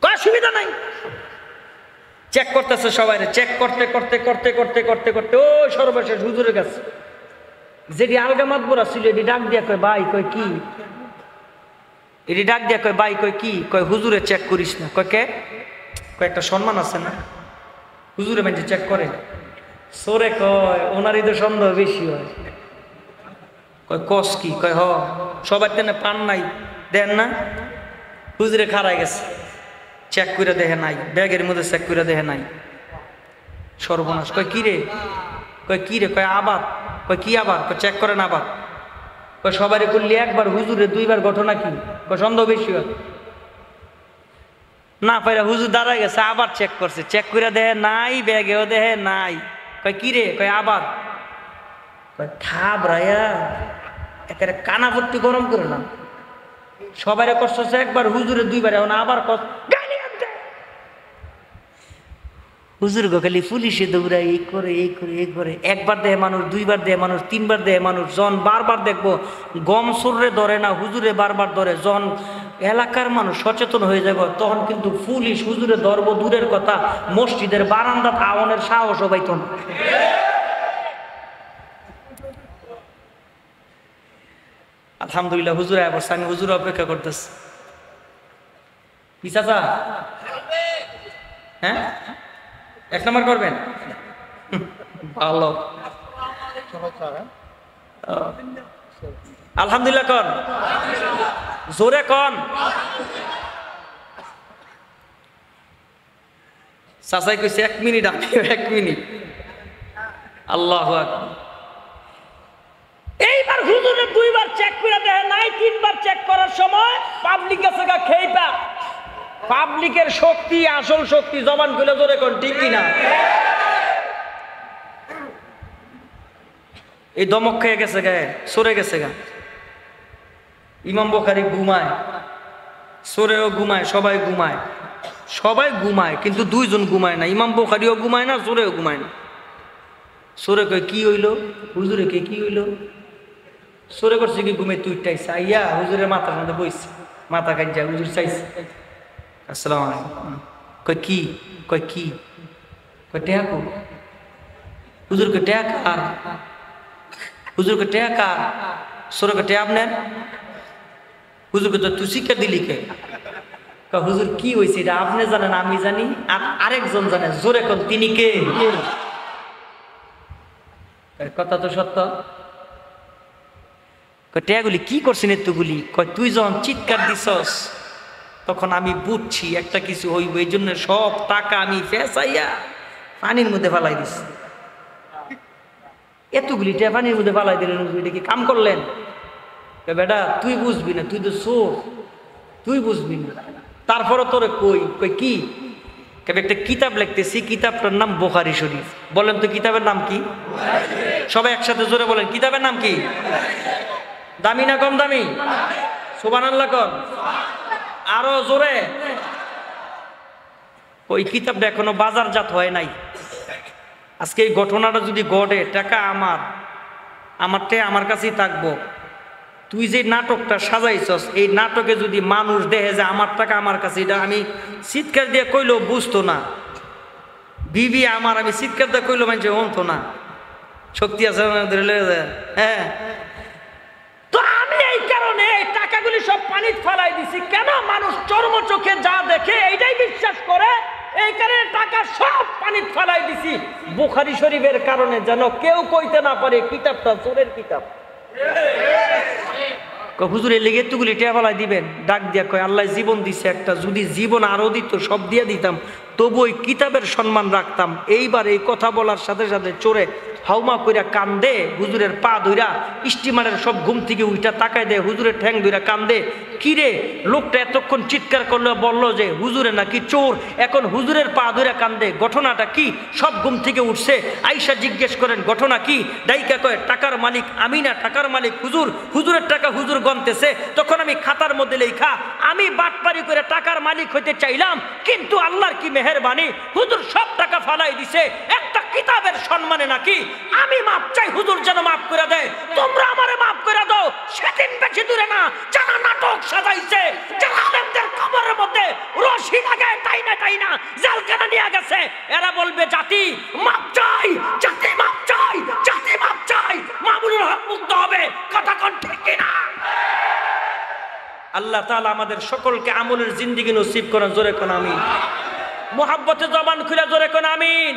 অসুবিধা নাই। চেক করতেছে সবাই, চেক করতে করতে করতে করতে করতে করতে ও সর্বশেষ হুজুরের কাছে, যেটি আলগা মাতবরা ছিল এটি ডাক দিয়া কয় ভাই, কয় কি? এটি ডাক দিয়া কয় ভাই, কয় কি? কয় হুজুরে চেক করিস না। কয় কে? কয় একটা সম্মান আছে না, হুজুরে মানে চেক করে। সোরে কয় ওনারই তো সন্দেহ বেশি হয়। কয় কস কি? কয় হ, সবার তেনে পান নাই দেন না। হুজুরে খাড়াই গেছে, চেক করে দেখে নাই, ব্যাগের মধ্যে চেক করে দেখে নাই। সর্বনাশ। কয় কি রে? কয় কি রে? কয় আবার। কয় কি আবার? কয় চেক করেন আবার। কয় সবারই করলি একবার, হুজুরে দুইবার, ঘটনা কি? কয় সন্দেহ বেশি হয় না। পাইরা হুজুর দাঁড়ায় গেছে, আবার চেক করছে, চেক করে দেখে নাই, ব্যাগেও দেখে নাই। কয় কি রে? কয় আবার। কয় থাবরাইয়া একেবারে কানাপট্টি গরম করে না, সবারে কষ্ট একবার, হুজুরে দুইবার, এখন আবার কষ্ট। হুজুর গো খালি পুলিশে দৌড়ায়, এই করে এই করে এই করে। একবার দেয় মানুষ, দুইবার দেয় মানুষ, তিনবার দেয় মানুষ, জন বারবার দেখবো গম সুরে ধরে না, হুজুরে বারবার ধরে। জন এলাকার মানুষ সচেতন হয়ে যাব, তখন কিন্তু পুলিশ হুজুরে ধরব দূরের কথা, মসজিদের বারান্দা আওয়ানের সাহসও পাইত না। আলহামদুলিল্লাহ হুজুর আয় বসে, আমি হুজুর অপেক্ষা করতেছি। কি চাচা? হ্যাঁ, 1 নম্বর করবেন? ভালো, আলহামদুলিল্লাহ কন, জোরে কন। চাচাই কইছে 1 মিনিট, আমি 1 মিনিট। আল্লাহু আকবার। এইবার হুজুরে 2বার চেক করে দেখে নাই, 3বার চেক করার সময় পাবলিক আছে গা খেইপা। পাবলিকের শক্তি আসল শক্তি, জবান খুলে জোরে কোন, ঠিক কিনা? এই দমক খেয়ে গেছে গায়ে, সরে গেছে গা। ইমাম বুখারী ঘুমায়, সরেও ঘুমায়, সবাই ঘুমায়, সবাই ঘুমায়, কিন্তু 2 জন ঘুমায় না। ইমাম বুখারীও ঘুমায় না, সরেও ঘুমায় না। সরে কয় কি হইলো? হুজুরে কে কি হইলো? সরে করছে কি ঘুমে তুই টাইছে আইয়া হুজুরের মাথার মধ্যে বইছে, মাথা কাইজা হুজুর চাইছে, আসসালামু আলাইকুম। কয় কি? কয় কি? কয় টেকা। হুজুরকে টেকা কার? হুজুরকে টেকা কার? সরে টেকা আপনার? হুজুরকে তো তুই শিক্ষা দিলি কে? হুজুর কি হয়েছে এটা আপনি জানেন, আমি জানি, আর আরেকজন জানে। জোরে কোন, তিনি কে? কথা তো সত্য। টেয়াগুলি কি করছেন এতগুলি? কয় তুই যখন চিৎকার দিছস তখন আমি বুঝছি একটা কিছু হইব, এই জন্য সব টাকা আমি ফেসাইয়া পানির মধ্যে ফালাই দিছি। এতগুলি টাকা পানির মধ্যে ফালাই দিলেন, এটা কি কাম করলেন? বেটা তুই বুঝবি না, তুই তো চোর, তুই বুঝবি না। তারপরে তোরে কই, কই কি? একটা কিতাব লিখতেছি, কিতাবটার নাম বুখারী শরীফ। বলেন তো কিতাবের নাম কি? সবাই একসাথে জোরে বলেন, কিতাবের নাম কি? দামি না কম দামি? সুবহানাল্লাহ কর, আরো জোরে। ওই কিতাবটা এখনো বাজারজাত হয় নাই। আজকে এই ঘটনাটা যদি ঘটে, টাকা আমারটাই আমার কাছেই থাকবো। তুই যে নাটকটা সাজাইছস, এই নাটকে যদি মানুষ দেখে যে আমার টাকা আমার কাছে, এটা আমি চিৎকার দিয়ে কইলেও বুঝতো না। বিবি আমার, আমি চিৎকার দিয়ে কইলেও মানুষ অন্ত না। শক্তি আছে হ্যাঁ। তো আমি এই কারণে এই টাকাগুলি সব পানির ফালাই দিছি। কেন? মানুষ চর্ম চোখে যা দেখে এইটাই বিশ্বাস করে, এই কারণে টাকা সব পানির ফালাই দিছি বুখারী শরীফের কারণে, যেন কেউ কইতে না পারে কিতাবটা চোরের কিতাব। হুজুর এই লেগে তুগুলি টেয়া ফালাই দিবেন? ডাক দিয়া কয় আল্লাহ জীবন দিছে একটা, যদি জীবন আরো দিত সব দিয়া দিতাম, তবু ওই কিতাবের সম্মান রাখতাম। এইবার এই কথা বলার সাথে সাথে চোরে হাউমা কইরা কান্দে, হুজুরের পা ধইরা, স্টিমারের সব ঘুম থেকে উইটা তাকায় দেয়, হুজুরের ঠ্যাং ধইরা কান্দে। কিরে লোকটা এতক্ষণ চিৎকার করলো, বললো যে হুজুরে নাকি চোর, এখন হুজুরের পা ধইরা কান্দে, ঘটনাটা কি? সব ঘুম থেকে উঠছে, আইসা জিজ্ঞেস করেন ঘটনা কি? ডাইকা কয় টাকার মালিক আমি না, টাকার মালিক হুজুর, হুজুরের টাকা হুজুর গনতেছে। তখন আমি খাতার মধ্যে লেখা, আমি বাটপারি করে টাকার মালিক হইতে চাইলাম, কিন্তু আল্লাহর কি মেহেরবানি, হুজুর সব টাকা ফালাই দিছে, একটা কিতাবের সম্মানে নাকি আমি মাপ চাই, হুজুর যেন মাফ করে দেয়। তোমরা আমারে মাফ করে দাও। সেদিন বেশি দূরে না, যারা নাটক সাজাইছে, যারা আলেমদের আল্লাহ তাআলা আমাদের সকলকে আমলের জিন্দেগি নসিব করেন, জোরে কোন আমিন। মুহাব্বতে জবান খুলে জোরে কোন আমিন।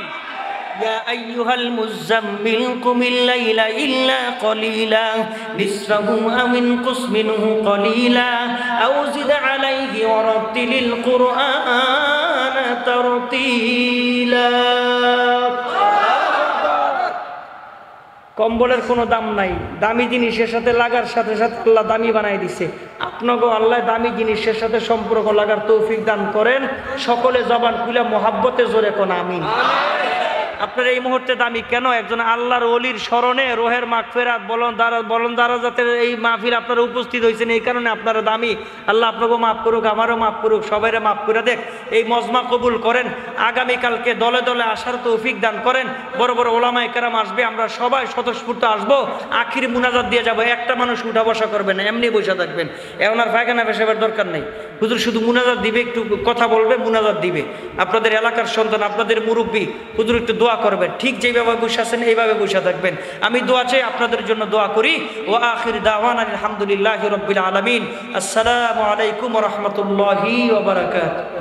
يا أيها المزمل قم الليل إلا قليلا نصفه أو انقص منه قليلا أو زد عليه ورتل القرآن ترتيلا। কম্বলের কোনো দাম নাই, দামি জিনিসের সাথে লাগার সাথে সাথে আল্লাহ দামি বানাই দিছে। আপনাকেও আল্লাহ দামি জিনিসের সাথে সম্পর্ক লাগার তৌফিক দান করেন। সকলে জবান খুলে মুহাব্বতে জোরে কোন আমিন। আপনার এই মুহূর্তে দামি কেন? একজন আল্লাহর ওলির স্মরণে রোহের মাগফিরাত বলন দারাজাতের এই মাহফিল আপনারা উপস্থিত হয়েছেন, এই কারণে আপনারা দামি। আল্লাহ আপনাকেও মাফ করুক, আমারও মাফ করুক, সবাইরে মাফ করে দেখ। এই মজমা কবুল করেন, আগামীকালকে দলে দলে আসার তৌফিক দান করেন। বড় বড় ওলামায়ে কেরাম আসবে, আমরা সবাই স্বতঃস্ফূর্ত আসবো, আখির মুনাজাত দিয়ে যাবো। একটা মানুষ উঠা বসা করবেন না, এমনি বসে থাকবেন। এখন আর পায়খানা পেশাবের দরকার নেই। হুজুর শুধু মুনাজাত দিবে, একটু কথা বলবে, মুনাজাত দিবে। আপনাদের এলাকার সন্তান, আপনাদের মুরব্বী, হুজুর একটু দোয়া করবেন। ঠিক যেভাবে বসে আছেন এইভাবে বসে থাকবেন। আমি দোয়া চাই, আপনাদের জন্য দোয়া করি। ওয়া আখির দাওয়ানা আলহামদুলিল্লাহি রাব্বিল আলামিন। আসসালামু আলাইকুম ওয়া রাহমাতুল্লাহি ওয়া বারাকাতুহু।